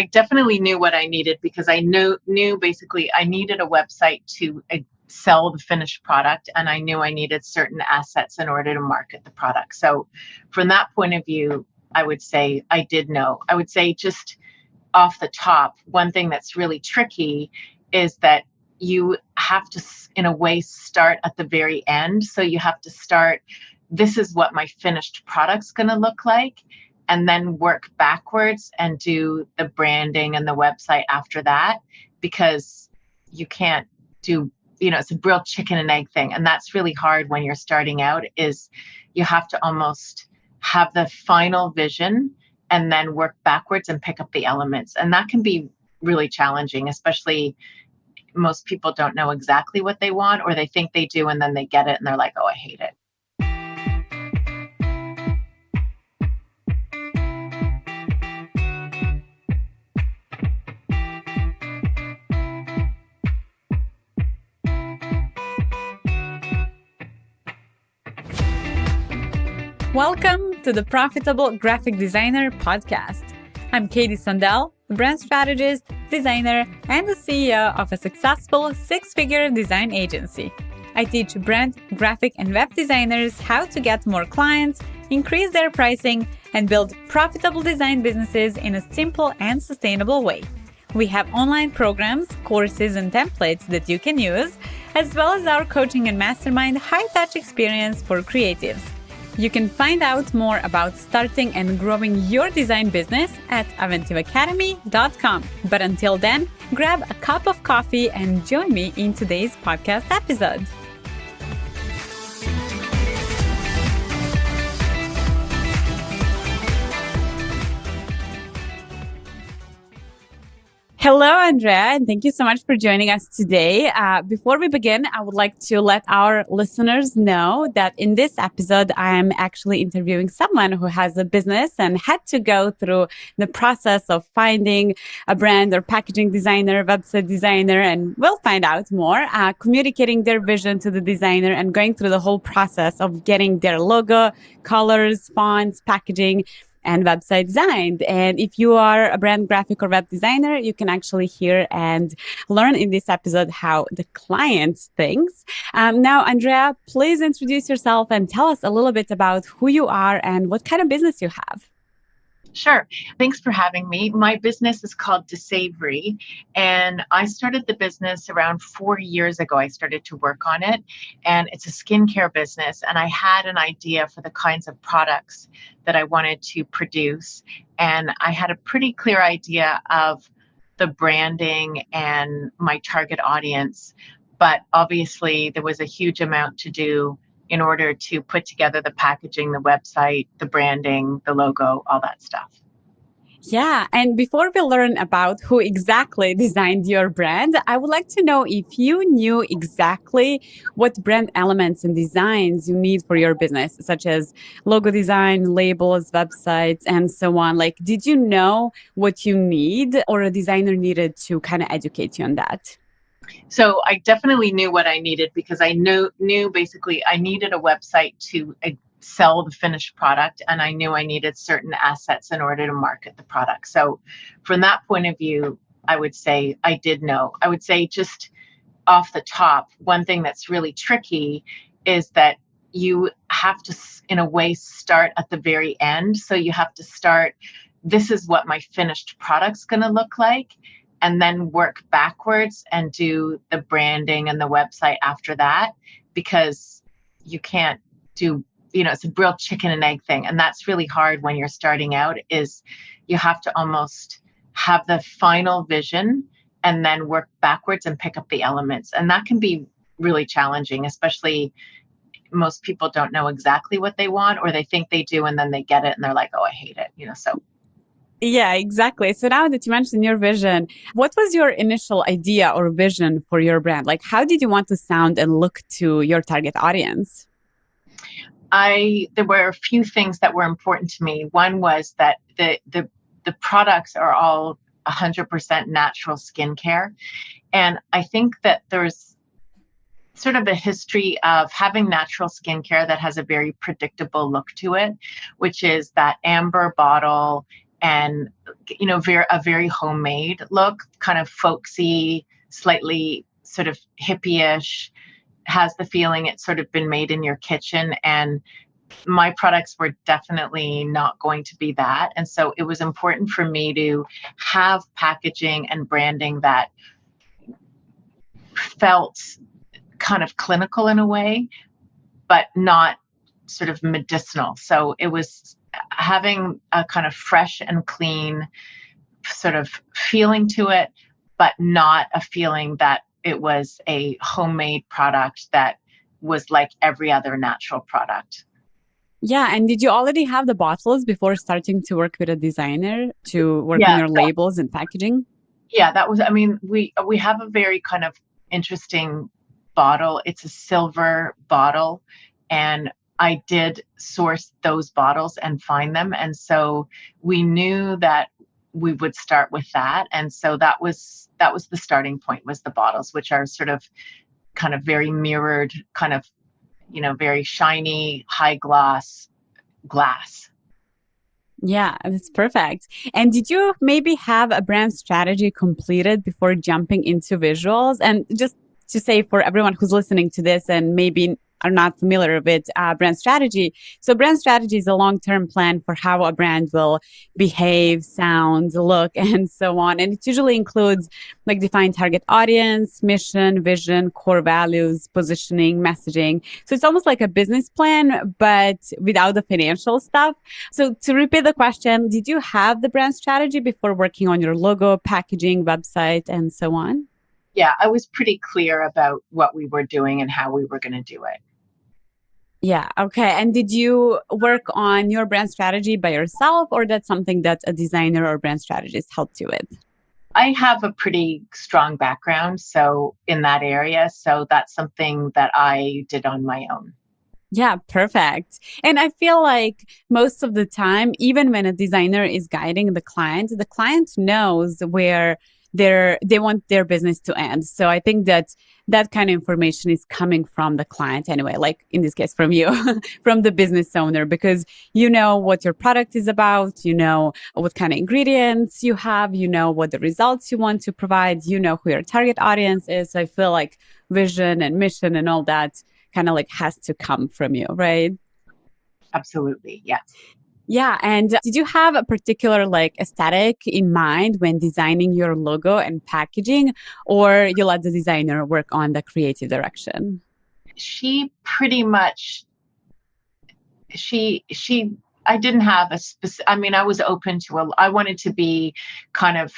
I definitely knew what I needed because I knew basically I needed a website to sell the finished product, and I knew I needed certain assets in order to market the product. So from that point of view, I would say I did know. I would say just off the top, one thing that's really tricky is that you have to, in a way, start at the very end. So you have to start, this is what my finished product's going to look like, and then work backwards and do the branding and the website after that, because you can't do, it's a real chicken and egg thing. And that's really hard when you're starting out, is you have to almost have the final vision and then work backwards and pick up the elements. And that can be really challenging, especially most people don't know exactly what they want, or they think they do, and then they get it and they're like, oh, I hate it. Welcome to the Profitable Graphic Designer podcast. I'm Katie Sondel, brand strategist, designer, and the CEO of a successful six-figure design agency. I teach brand, graphic, and web designers how to get more clients, increase their pricing, and build profitable design businesses in a simple and sustainable way. We have online programs, courses, and templates that you can use, as well as our coaching and mastermind high-touch experience for creatives. You can find out more about starting and growing your design business at aventivacademy.com. But until then, grab a cup of coffee and join me in today's podcast episode. Hello, Andrea, and thank you so much for joining us today. Before we begin, I would like to let our listeners know that in this episode, I am actually interviewing someone who has a business and had to go through the process of finding a brand or packaging designer, website designer, and we'll find out more, communicating their vision to the designer and going through the whole process of getting their logo, colors, fonts, packaging, and website designed. And if you are a brand graphic or web designer, you can actually hear and learn in this episode how the client thinks. Now, Andrea, please introduce yourself and tell us a little bit about who you are and what kind of business you have. Sure. Thanks for having me. My business is called Desavory, and I started the business around 4 years ago. I started to work on it, and it's a skincare business, and I had an idea for the kinds of products that I wanted to produce, and I had a pretty clear idea of the branding and my target audience, but obviously there was a huge amount to do in order to put together the packaging, the website, the branding, the logo, all that stuff. Yeah. And before we learn about who exactly designed your brand, I would like to know if you knew exactly what brand elements and designs you need for your business, such as logo design, labels, websites, and so on. Like, did you know what you need, or a designer needed to kind of educate you on that? So I definitely knew what I needed because I knew basically I needed a website to sell the finished product, and I knew I needed certain assets in order to market the product. So from that point of view, I would say I did know. I would say just off the top, one thing that's really tricky is that you have to, in a way, start at the very end. So you have to start, this is what my finished product's going to look like, and then work backwards and do the branding and the website after that, because you can't do, it's a real chicken and egg thing. And that's really hard when you're starting out, is you have to almost have the final vision and then work backwards and pick up the elements. And that can be really challenging, especially most people don't know exactly what they want, or they think they do, and then they get it and they're like, oh, I hate it, so. Yeah, exactly. So now that you mentioned your vision, what was your initial idea or vision for your brand? Like, how did you want to sound and look to your target audience? There were a few things that were important to me. One was that the products are all 100% natural skincare. And I think that there's sort of a history of having natural skincare that has a very predictable look to it, which is that amber bottle and, a very homemade look, kind of folksy, slightly sort of hippie-ish, has the feeling it's sort of been made in your kitchen. And my products were definitely not going to be that. And so it was important for me to have packaging and branding that felt kind of clinical in a way, but not sort of medicinal. So it was having a kind of fresh and clean sort of feeling to it, but not a feeling that it was a homemade product that was like every other natural product. Yeah, and did you already have the bottles before starting to work with a designer to work on Yeah, your labels and packaging? yeah, that was, I mean, we have a very kind of interesting bottle. It's a silver bottle, and I did source those bottles and find them. And so we knew that we would start with that. And so that was the starting point, was the bottles, which are sort of kind of very mirrored, kind of, very shiny, high gloss glass. Yeah, that's perfect. And did you maybe have a brand strategy completed before jumping into visuals? And just to say for everyone who's listening to this and maybe are not familiar with brand strategy. So brand strategy is a long-term plan for how a brand will behave, sound, look, and so on. And it usually includes like defined target audience, mission, vision, core values, positioning, messaging. So it's almost like a business plan, but without the financial stuff. So to repeat the question, did you have the brand strategy before working on your logo, packaging, website, and so on? Yeah, I was pretty clear about what we were doing and how we were going to do it. Yeah. Okay. And did you work on your brand strategy by yourself, or that's something that a designer or brand strategist helped you with? I have a pretty strong background so in that area, so that's something that I did on my own. Yeah, perfect. And I feel like most of the time, even when a designer is guiding the client knows where they want their business to end. So I think that that kind of information is coming from the client anyway, like in this case from you, from the business owner, because you know what your product is about, you know what kind of ingredients you have, you know what the results you want to provide, you know who your target audience is. So I feel like vision and mission and all that kind of like has to come from you, right? Absolutely. Yeah. Yeah. And did you have a particular like aesthetic in mind when designing your logo and packaging, or you let the designer work on the creative direction? She pretty much, she I didn't have a specific, I mean, I was open to I wanted to be kind of,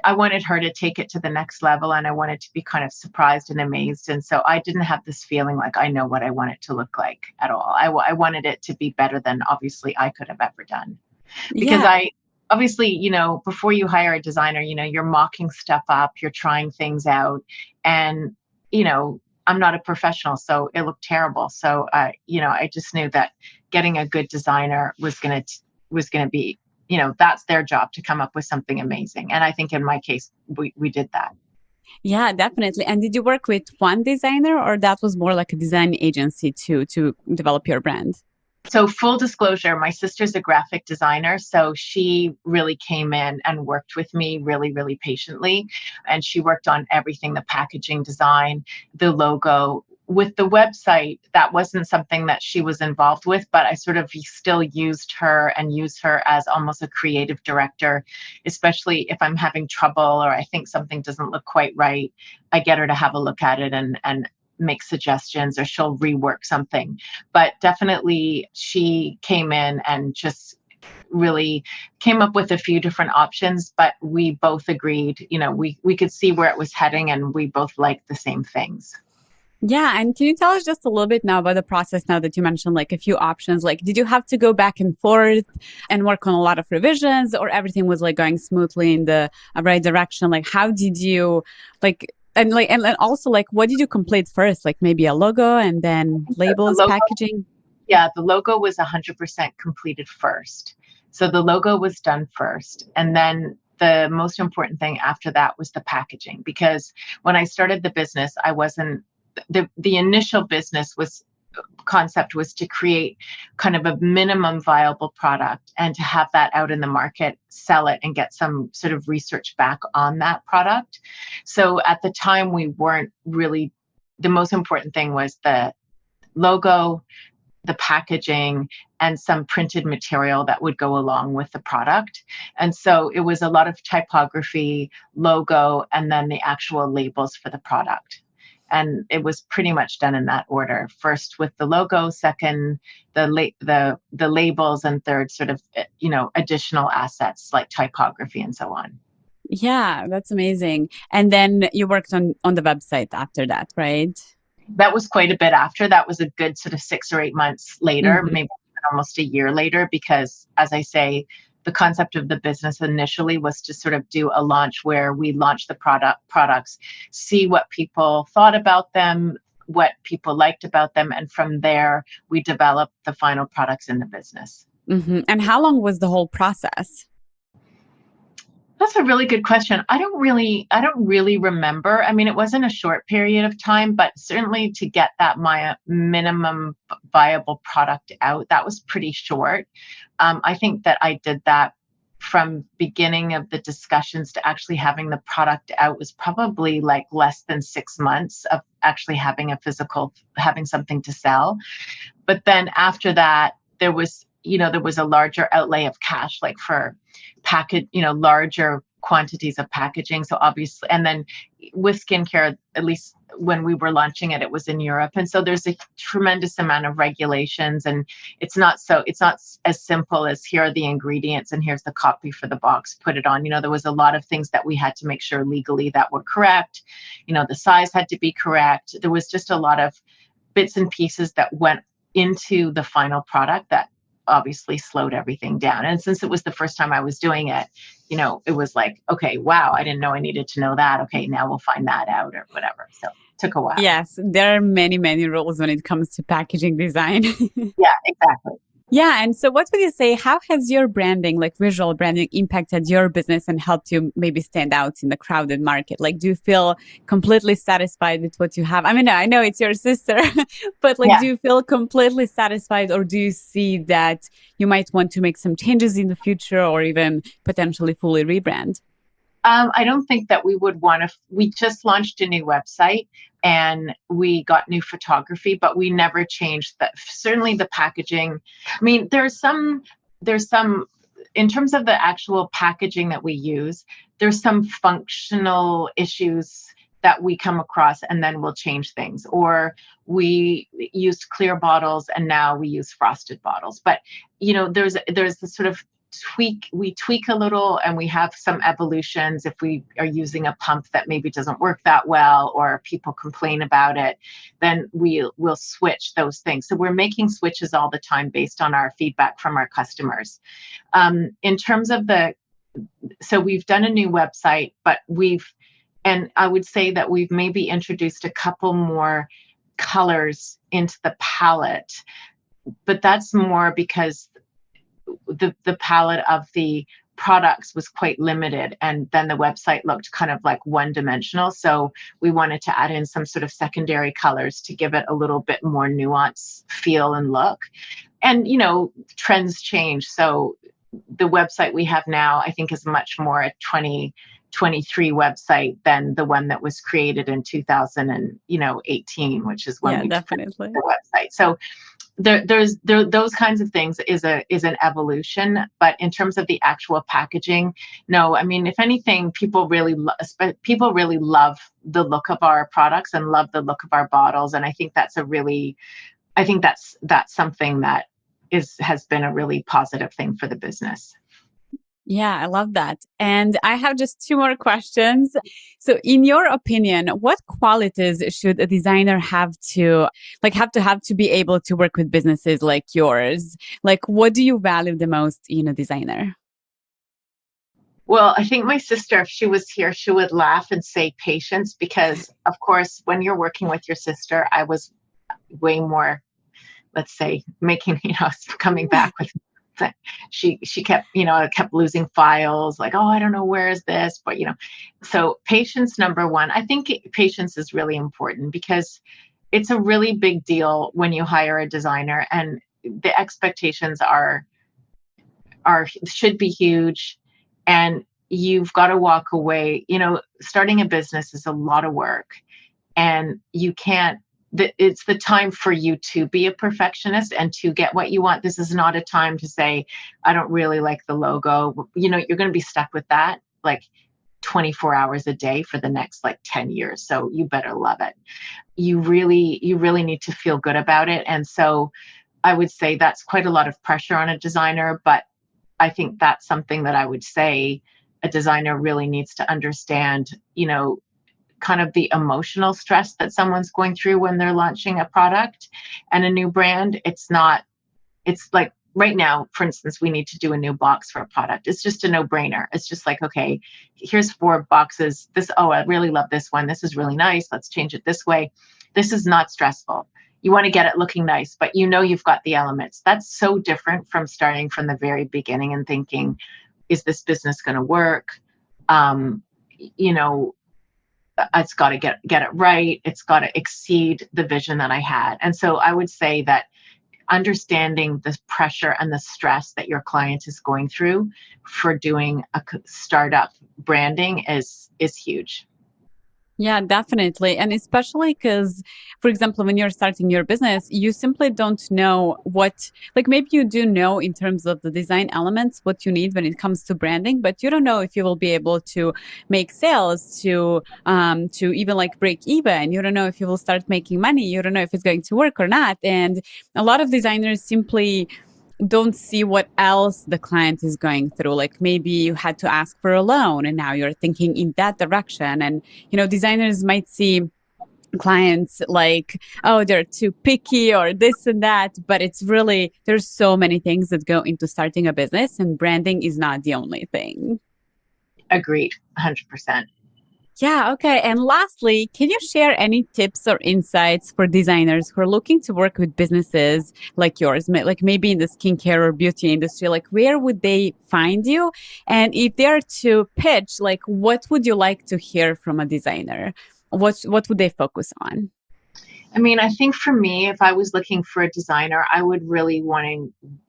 I wanted her to take it to the next level, and I wanted to be kind of surprised and amazed. And so I didn't have this feeling like I know what I want it to look like at all. I wanted it to be better than obviously I could have ever done. Because Yeah. obviously, before you hire a designer, you're mocking stuff up, you're trying things out. And, I'm not a professional, so it looked terrible. So, I just knew that getting a good designer was going to be, that's their job, to come up with something amazing. And I think in my case, we did that. Yeah, definitely. And did you work with one designer, or that was more like a design agency to develop your brand? So full disclosure, my sister's a graphic designer. So she really came in and worked with me really, really patiently. And she worked on everything, the packaging design, the logo. With the website, that wasn't something that she was involved with, but I sort of still used her and use her as almost a creative director, especially if I'm having trouble or I think something doesn't look quite right. I get her to have a look at it and make suggestions, or she'll rework something. But definitely she came in and just really came up with a few different options, but we both agreed, we could see where it was heading, and we both liked the same things. Yeah. And can you tell us just a little bit now about the process now that you mentioned like a few options? Like, did you have to go back and forth and work on a lot of revisions, or everything was like going smoothly in the right direction? Like, how did you like, and also like, what did you complete first? Like maybe a logo and then The labels, logo, packaging? yeah, the logo was 100% completed first. So the logo was done first. And then the most important thing after that was the packaging, because when I started the business, I wasn't, the initial business was concept was to create kind of a minimum viable product and to have that out in the market, sell it, and get some sort of research back on that product. So at the time, we weren't really, the most important thing was the logo, the packaging, and some printed material that would go along with the product. And so it was a lot of typography, logo, and then the actual labels for the product. And it was pretty much done in that order. First with the logo, second the labels, and third sort of additional assets like typography and so on. Yeah, that's amazing. And then you worked on the website after that, right? That was quite a bit after. That was a good sort of 6 or 8 months later, Mhm. maybe almost a year later, because as I say, the concept of the business initially was to sort of do a launch where we launch the products, see what people thought about them, what people liked about them, and from there we developed the final products in the business. And how long was the whole process? That's a really good question. I don't really remember. I mean, it wasn't a short period of time, but certainly to get that my minimum viable product out, that was pretty short. I think that I did that from beginning of the discussions to actually having the product out was probably like less than 6 months of actually having something to sell. But then after that, there was a larger outlay of cash, like for larger quantities of packaging. So obviously, and then with skincare, at least when we were launching it, it was in Europe. And so there's a tremendous amount of regulations, and it's not as simple as here are the ingredients and here's the copy for the box, put it on. There was a lot of things that we had to make sure legally that were correct. The size had to be correct. There was just a lot of bits and pieces that went into the final product that obviously slowed everything down. And since it was the first time I was doing it, it was like, okay, wow, I didn't know I needed to know that. Okay, now we'll find that out or whatever. So it took a while. Yes, there are many, many rules when it comes to packaging design. Yeah, exactly. Yeah. And so what would you say, how has your branding, like visual branding, impacted your business and helped you maybe stand out in the crowded market? Like, do you feel completely satisfied with what you have? I mean, I know it's your sister, but like, Yeah. do you feel completely satisfied, or do you see that you might want to make some changes in the future or even potentially fully rebrand? I don't think that we would want to. We just launched a new website and we got new photography, but we never changed that. Certainly the packaging. I mean, there's some, in terms of the actual packaging that we use, there's some functional issues that we come across and then we'll change things. Or we used clear bottles and now we use frosted bottles. But, there's the sort of we tweak a little, and we have some evolutions. If we are using a pump that maybe doesn't work that well or people complain about it, then we'll switch those things. So we're making switches all the time based on our feedback from our customers. In terms of so we've done a new website, and I would say that we've maybe introduced a couple more colors into the palette, but that's more because the palette of the products was quite limited, and then the website looked kind of like one-dimensional. So we wanted to add in some sort of secondary colors to give it a little bit more nuance, feel, and look. And trends change. So the website we have now, I think, is much more a 2023 website than the one that was created in 2018, which is when Yeah, we definitely. the website. So there's those kinds of things is an evolution. But in terms of the actual packaging, no. I mean, if anything, people really love the look of our products and love the look of our bottles, and I think that's something that has been a really positive thing for the business. Yeah, I love that. And I have just two more questions. So in your opinion, what qualities should a designer have to be able to work with businesses like yours? Like, what do you value the most in a designer? Well, I think my sister, if she was here, she would laugh and say patience, because of course, when you're working with your sister, I was way more, let's say, coming back with she kept losing files, like, oh, I don't know, where is this? But so patience, number one. I think patience is really important, because it's a really big deal when you hire a designer, and the expectations should be huge, and you've got to walk away. Starting a business is a lot of work, and you can't it's the time for you to be a perfectionist and to get what you want. This is not a time to say, I don't really like the logo. You're going to be stuck with that like 24 hours a day for the next like 10 years. So you better love it. You really need to feel good about it. And so I would say that's quite a lot of pressure on a designer, but I think that's something that I would say a designer really needs to understand, kind of the emotional stress that someone's going through when they're launching a product and a new brand. It's like right now, for instance, we need to do a new box for a product. It's just a no-brainer. It's just like, okay, here's 4 boxes. I really love this one. This is really nice. Let's change it this way. This is not stressful. You want to get it looking nice, but you've got the elements. That's so different from starting from the very beginning and thinking, is this business going to work? It's got to get it right. It's got to exceed the vision that I had. And so I would say that understanding the pressure and the stress that your client is going through for doing a startup branding is huge. Yeah, definitely. And especially because, for example, when you're starting your business, you simply don't know maybe you do know in terms of the design elements, what you need when it comes to branding, but you don't know if you will be able to make sales to even like break even. You don't know if you will start making money. You don't know if it's going to work or not. And a lot of designers simply don't see what else the client is going through. Like maybe you had to ask for a loan and now you're thinking in that direction. And, designers might see clients like, oh, they're too picky or this and that. But it's really, there's so many things that go into starting a business, and branding is not the only thing. Agreed, 100%. Yeah, okay. And lastly, can you share any tips or insights for designers who are looking to work with businesses like yours, like maybe in the skincare or beauty industry? Like, where would they find you? And if they're to pitch, like, what would you like to hear from a designer? What would they focus on? I mean, I think for me, if I was looking for a designer, I would really want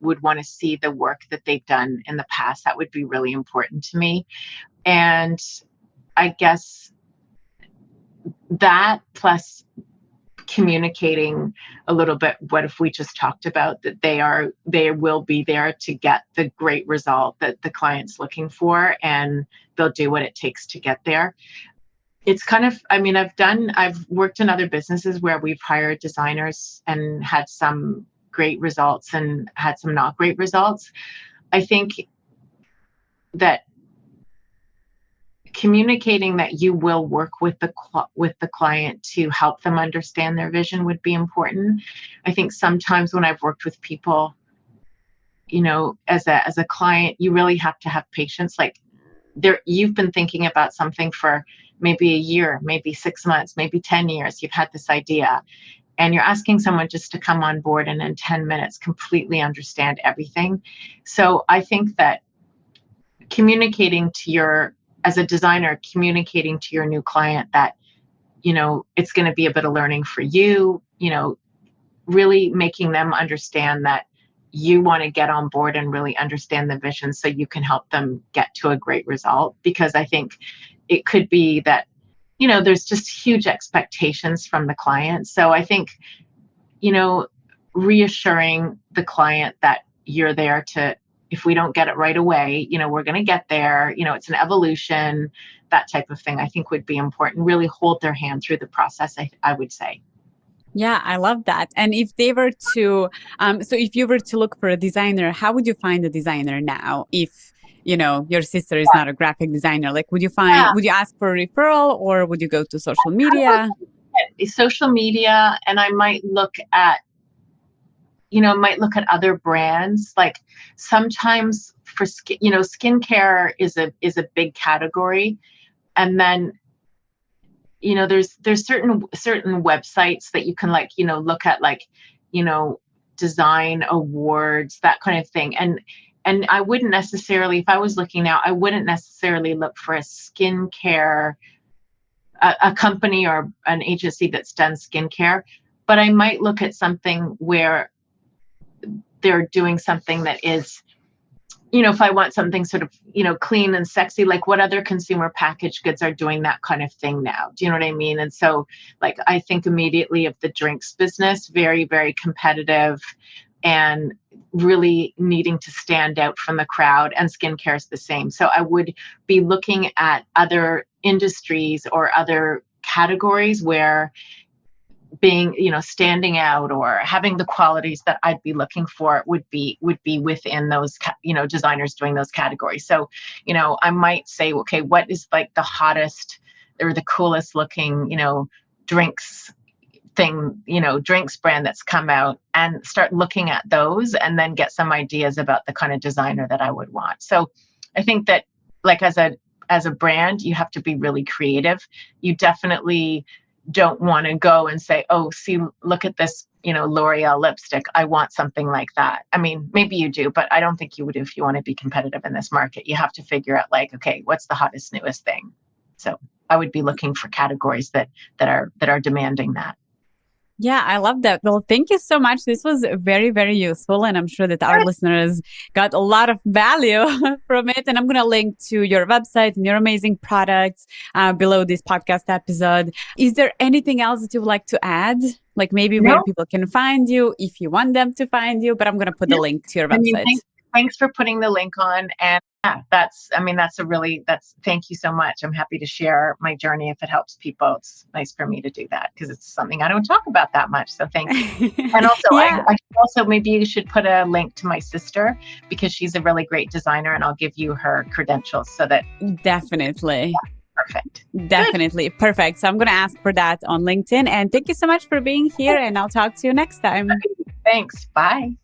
to see the work that they've done in the past. That would be really important to me. And I guess that plus communicating a little bit what if we just talked about that they will be there to get the great result that the client's looking for, and they'll do what it takes to get there. It's kind of, I mean, I've worked in other businesses where we've hired designers and had some great results and had some not great results. I think that communicating that you will work with the client to help them understand their vision would be important. I think sometimes when I've worked with people, as a client, you really have to have patience. Like you've been thinking about something for maybe a year, maybe 6 months, maybe 10 years. You've had this idea, and you're asking someone just to come on board and in 10 minutes completely understand everything. So I think that as a designer, communicating to your new client that, it's going to be a bit of learning for you, really making them understand that you want to get on board and really understand the vision so you can help them get to a great result. Because I think it could be that, there's just huge expectations from the client. So I think, reassuring the client that you're there to, if we don't get it right away, we're going to get there, it's an evolution, that type of thing, I think would be important. Really hold their hand through the process, I would say. Yeah, I love that. And if they were to, if you were to look for a designer, how would you find a designer now? If, your sister is not a graphic designer, like would you ask for a referral, or would you go to social media? Social media, and I might look at other brands. Like sometimes for skincare is a big category. And then, there's certain websites that you can look at, design awards, that kind of thing. And I wouldn't necessarily, if I was looking now, I wouldn't necessarily look for a skincare, a company or an agency that's done skincare. but I might look at something where they're doing something that is, if I want something sort of, clean and sexy, like what other consumer packaged goods are doing that kind of thing now? Do you know what I mean? And so like, I think immediately of the drinks business, very, very competitive and really needing to stand out from the crowd, and skincare is the same. So I would be looking at other industries or other categories where being, standing out or having the qualities that I'd be looking for would be within those, designers doing those categories. So, I might say, okay, what is like the hottest or the coolest looking, drinks thing, drinks brand that's come out, and start looking at those and then get some ideas about the kind of designer that I would want. So I think that like as a brand, you have to be really creative. You definitely don't want to go and say, oh, see, look at this, L'Oreal lipstick. I want something like that. I mean, maybe you do, but I don't think you would if you want to be competitive in this market. You have to figure out like, okay, what's the hottest, newest thing? So I would be looking for categories that are demanding that. Yeah, I love that. Well, thank you so much. This was very, very useful. And I'm sure that our listeners got a lot of value from it. And I'm going to link to your website and your amazing products below this podcast episode. Is there anything else that you would like to add? Like maybe where people can find you if you want them to find you, but I'm going to put the link to your website. Thanks for putting the link on. And thank you so much. I'm happy to share my journey if it helps people. It's nice for me to do that because it's something I don't talk about that much. So thank you. And also, I maybe you should put a link to my sister because she's a really great designer, and I'll give you her credentials so that. Definitely. Yeah, perfect. Definitely. Good. Perfect. So I'm going to ask for that on LinkedIn. And thank you so much for being here. And I'll talk to you next time. Thanks. Bye.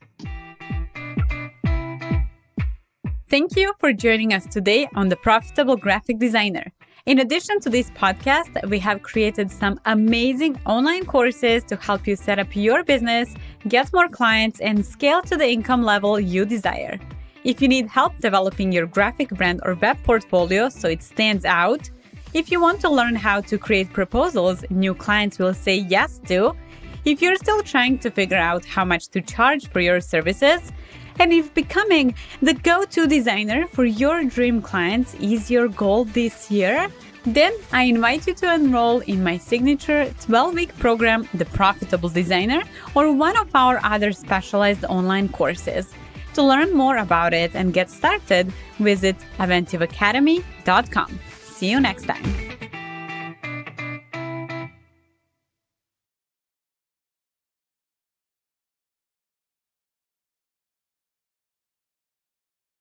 Thank you for joining us today on The Profitable Graphic Designer. In addition to this podcast, we have created some amazing online courses to help you set up your business, get more clients, and scale to the income level you desire. If you need help developing your graphic brand or web portfolio so it stands out, if you want to learn how to create proposals new clients will say yes to, if you're still trying to figure out how much to charge for your services, and if becoming the go-to designer for your dream clients is your goal this year, then I invite you to enroll in my signature 12-week program, The Profitable Designer, or one of our other specialized online courses. To learn more about it and get started, visit aventivacademy.com. See you next time.